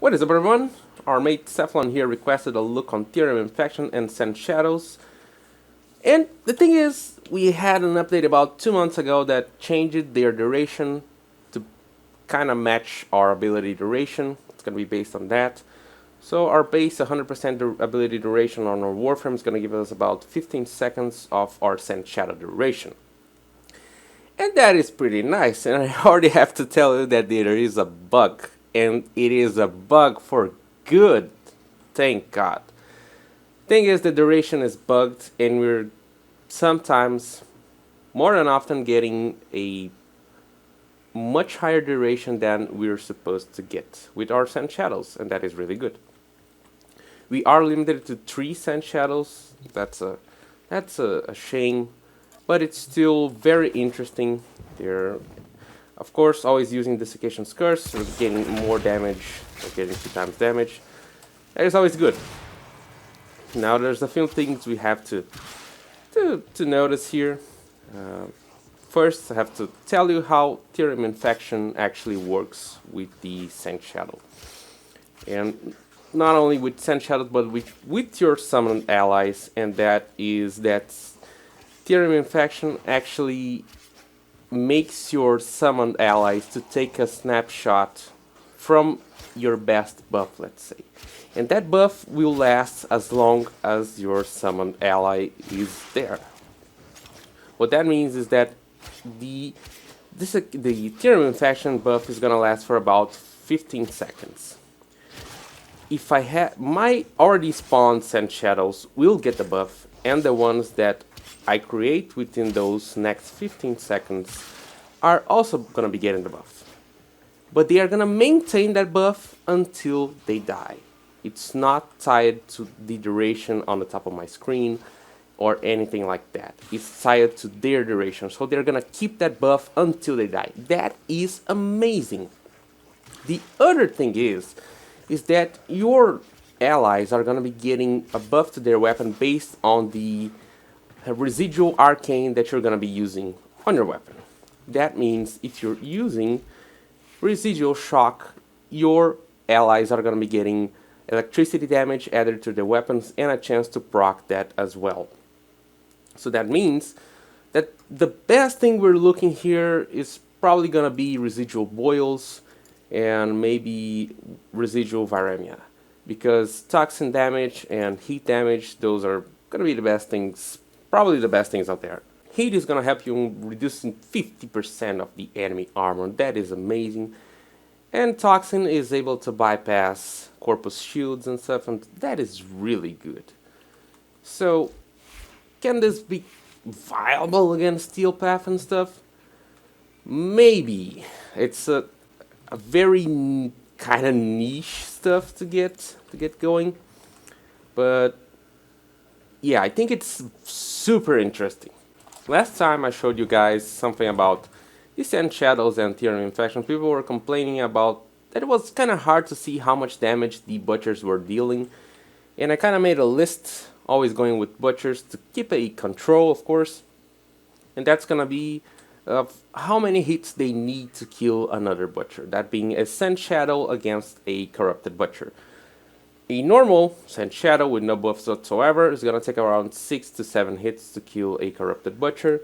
What is up, everyone? Our mate Cephalon here requested a look on Theorem Infection and Sand Shadows. And the thing is, we had an update about 2 months ago that changed their duration to kind of match our ability duration. It's going to be based on that. So our base 100% ability duration on our Warframe is going to give us about 15 seconds of our Sand Shadow duration. And that is pretty nice, and I already have to tell you that there is a bug. And it is a bug for good, thank God. Thing is, the duration is bugged, and we're sometimes, more than often, getting a much higher duration than we're supposed to get with our Sand Shadows, and that is really good. We are limited to 3 Sand Shadows. That's a shame, but it's still very interesting. They're, of course, always using Desiccation Curse, so we're getting more damage, we're getting 2 times damage. That is always good. Now there's a few things we have to notice here. First, I have to tell you how Theorem Infection actually works with the Sand Shadow. And not only with Sand Shadow, but with your summoned allies, and that is that Theorem Infection actually makes your summoned allies to take a snapshot from your best buff, let's say. And that buff will last as long as your summoned ally is there. What that means is that the Theorem Infection buff is gonna last for about 15 seconds. If I have my already spawned Sand Shadows will get the buff, and the ones that I create within those next 15 seconds are also gonna be getting the buff. But they are gonna maintain that buff until they die. It's not tied to the duration on the top of my screen or anything like that. It's tied to their duration, so they're gonna keep that buff until they die. That is amazing. The other thing is that your allies are gonna be getting a buff to their weapon based on the residual arcane that you're gonna be using on your weapon. That means if you're using residual shock, your allies are gonna be getting electricity damage added to their weapons and a chance to proc that as well. So that means that the best thing we're looking here is probably gonna be residual boils and maybe residual viremia, because toxin damage and heat damage, those are gonna be the best things, probably the best things out there. Heat is gonna help you in reducing 50% of the enemy armor. That is amazing. And toxin is able to bypass corpus shields and stuff, and that is really good. So, can this be viable against Steel Path and stuff? Maybe. It's a very kind of niche stuff to get going, but yeah, I think it's super interesting. Last time I showed you guys something about the Sand Shadows and Theorem Infection. People were complaining about that it was kind of hard to see how much damage the butchers were dealing, and I kind of made a list, always going with butchers to keep a control, of course, and that's gonna be of how many hits they need to kill another butcher, that being a Sand Shadow against a corrupted butcher. A normal Sand Shadow with no buffs whatsoever is gonna take around 6 to 7 hits to kill a corrupted butcher.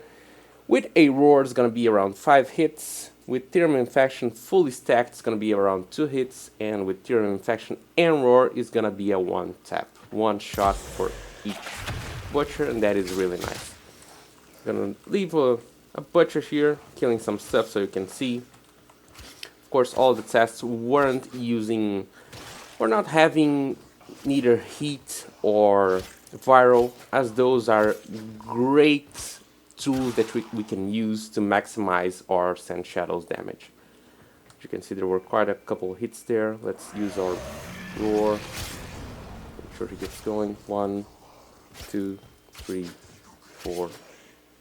With a Roar, it's gonna be around 5 hits. With Theorem Infection fully stacked, it's gonna be around 2 hits. And with Theorem Infection and Roar, it's gonna be a 1 tap, 1 shot for each butcher, and that is really nice. I'm gonna leave a butcher here, killing some stuff so you can see. Of course, all the tests weren't using, or not having neither heat or viral, as those are great tools that we can use to maximize our Sand Shadows damage. As you can see, there were quite a couple of hits there. Let's use our Roar. Make sure he gets going. 1, 2, 3, 4,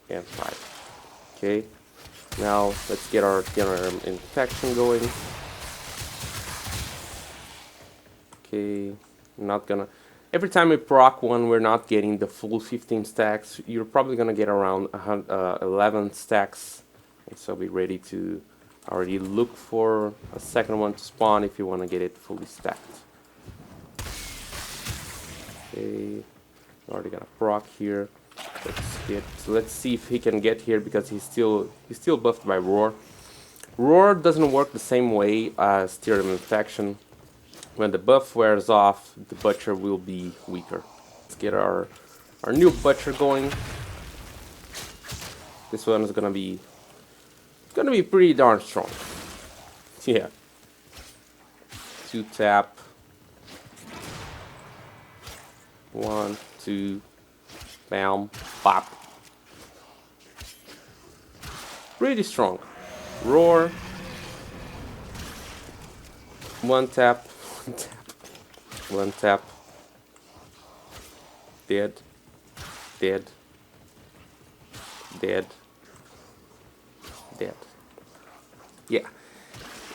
and 5. Okay, now let's get our Theorem Infection going. Okay, I'm not gonna... Every time we proc one, we're not getting the full 15 stacks. You're probably gonna get around 11 stacks. And so be ready to Already look for a second one to spawn if you want to get it fully stacked. Okay, already got a proc here. Let's see if he can get here because he's still buffed by Roar. Roar doesn't work the same way as Theorem Infection. When the buff wears off, the Butcher will be weaker. Let's get our new Butcher going. This one is gonna be pretty darn strong. Yeah. 2 tap. 1, 2, bam, pop. Pretty strong. Roar. 1 tap, 1 tap, 1 tap. Dead, dead, dead, dead. Yeah,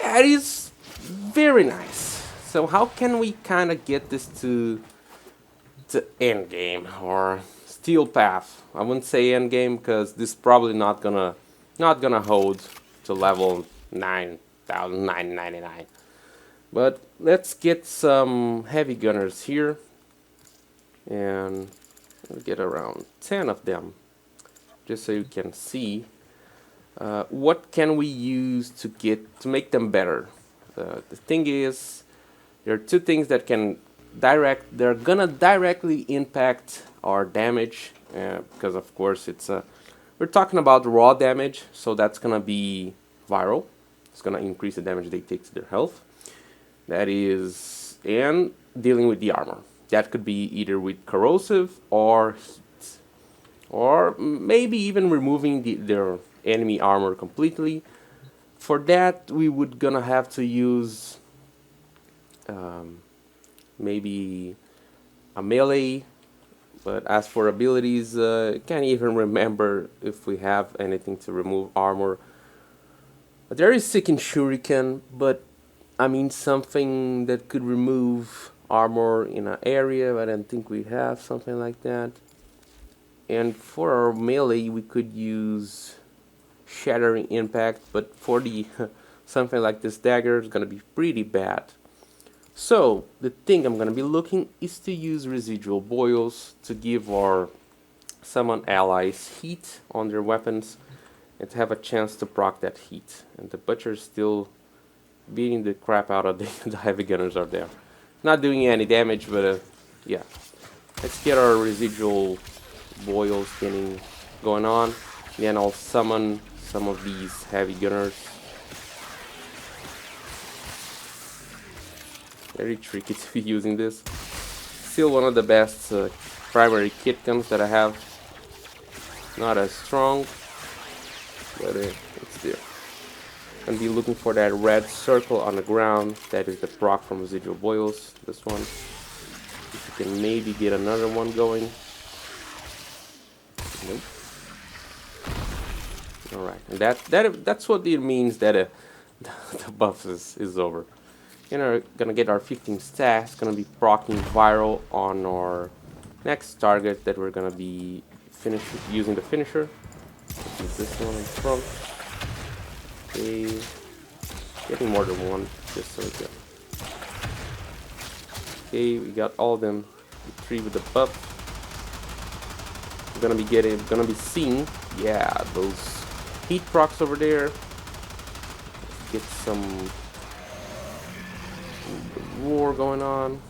that is very nice. So how can we kind of get this to end game or steel path? I wouldn't say end game because this is probably not gonna hold to level 9,999. But let's get some heavy gunners here, and we'll get around 10 of them, just so you can see what can we use to make them better. The thing is, there are 2 things that they're gonna directly impact our damage, because of course we're talking about raw damage, so that's gonna be viral. It's gonna increase the damage they take to their health. That is, and dealing with the armor. That could be either with corrosive or heat, or maybe even removing their enemy armor completely. For that, we would gonna have to use maybe a melee. But as for abilities, can't even remember if we have anything to remove armor. But there is Seeking Shuriken, but I mean something that could remove armor in an area, but I don't think we have something like that. And for our melee, we could use Shattering Impact, but for the something like this dagger is gonna be pretty bad. So the thing I'm gonna be looking is to use Residual Boils to give our summon allies heat on their weapons and to have a chance to proc that heat. And the Butcher's still beating the crap out of the heavy gunners are there. Not doing any damage, but yeah. Let's get our Residual Boils getting going on. Then I'll summon some of these heavy gunners. Very tricky to be using this. Still one of the best primary kit guns that I have. Not as strong, but it's there. And be looking for that red circle on the ground. That is the proc from Residual Boils. This one. If you can maybe get another one going. Nope. Alright, and that's what it means that the buff is over. And we're gonna get our 15 stacks. Gonna be proccing viral on our next target that we're gonna be using the finisher. This one in front. Okay, getting more than one, just so we can. Okay, we got all of them. 3 with the buff. We're gonna be seeing, yeah, those heat procs over there. Let's get some war going on.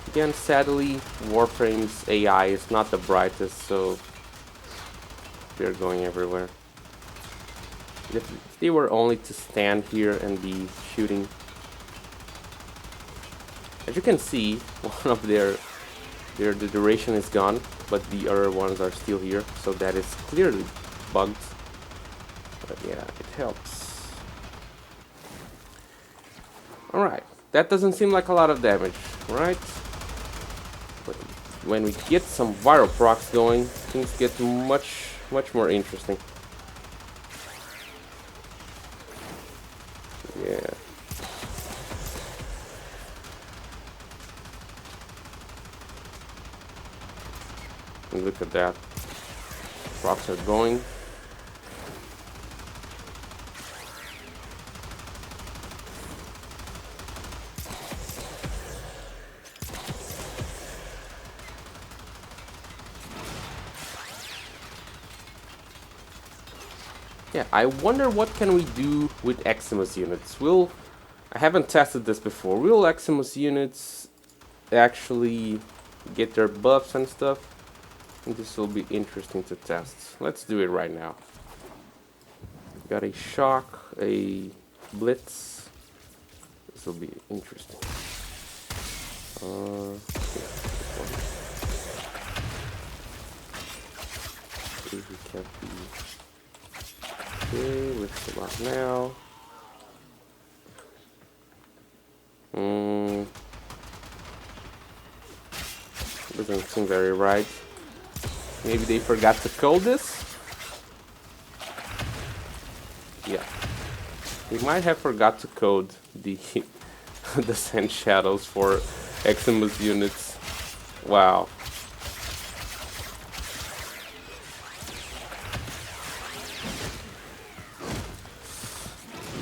Again, sadly, Warframe's AI is not the brightest, so they're going everywhere. If they were only to stand here and be shooting. As you can see, one of the duration is gone, but the other ones are still here, so that is clearly bugged. But yeah, it helps. Alright, that doesn't seem like a lot of damage, right? But when we get some viral procs going, things get much more interesting. Yeah. And look at that. Procs are going. Yeah, I wonder what can we do with Eximus units. I haven't tested this before. Will Eximus units actually get their buffs and stuff? I think this will be interesting to test. Let's do it right now. Got a shock, a blitz. This will be interesting. Yeah, this one. Okay, he can't be. Okay, let's come out now. Doesn't seem very right. Maybe they forgot to code this? Yeah. They might have forgot to code the the Sand Shadows for Eximus units. Wow.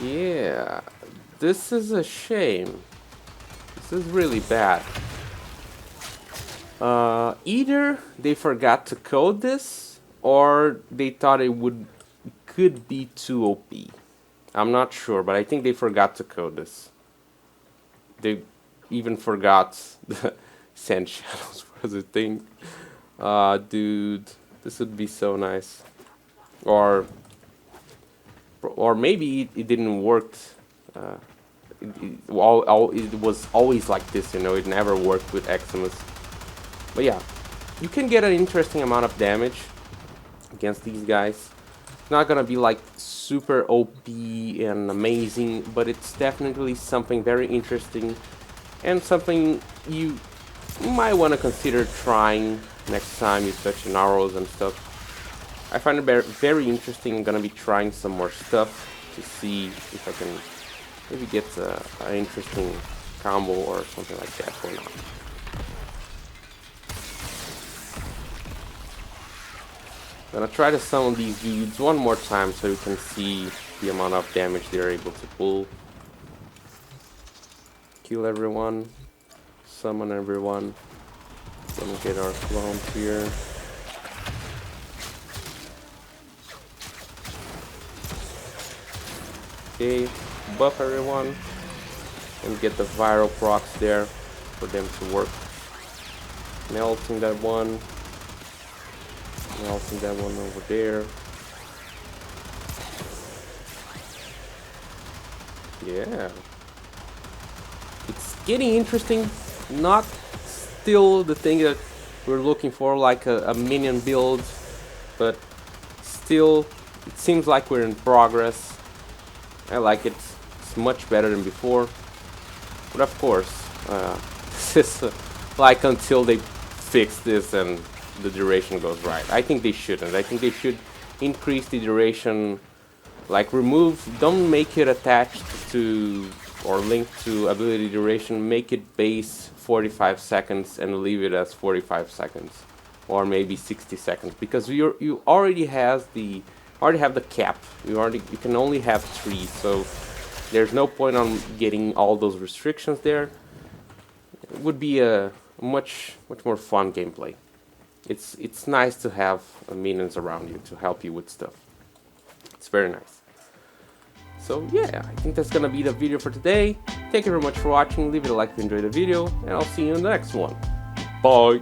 Yeah. This is a shame. This is really bad. Either they forgot to code this, or they thought it could be too OP. I'm not sure, but I think they forgot to code this. They even forgot the Sand Shadows was a thing. Dude, this would be so nice. Or maybe it didn't work. It was always like this, you know. It never worked with Eximus. But yeah, you can get an interesting amount of damage against these guys. It's not gonna be like super OP and amazing, but it's definitely something very interesting and something you might want to consider trying next time you touch Inaros and stuff. I find it very interesting. I'm gonna be trying some more stuff to see if I can maybe get an interesting combo or something like that for now. I'm gonna try to summon these dudes one more time so you can see the amount of damage they're able to pull. Kill everyone, summon everyone. Gonna get our clones here. Okay, buff everyone and get the viral procs there for them to work. Melting that one. Melting that one over there. Yeah. It's getting interesting. Not still the thing that we're looking for, like a minion build, but still it seems like we're in progress. I like it. It's much better than before. But of course, this is like until they fix this and the duration goes right. I think they shouldn't. I think they should increase the duration, like don't make it attached to or linked to ability duration. Make it base 45 seconds and leave it as 45 seconds, or maybe 60 seconds, because you already have the cap. You can only have 3, so there's no point on getting all those restrictions there. It would be a much more fun gameplay. It's nice to have minions around you to help you with stuff. It's very nice. So yeah, I think that's gonna be the video for today. Thank you very much for watching. Leave it a like if you enjoyed the video, and I'll see you in the next one. Bye!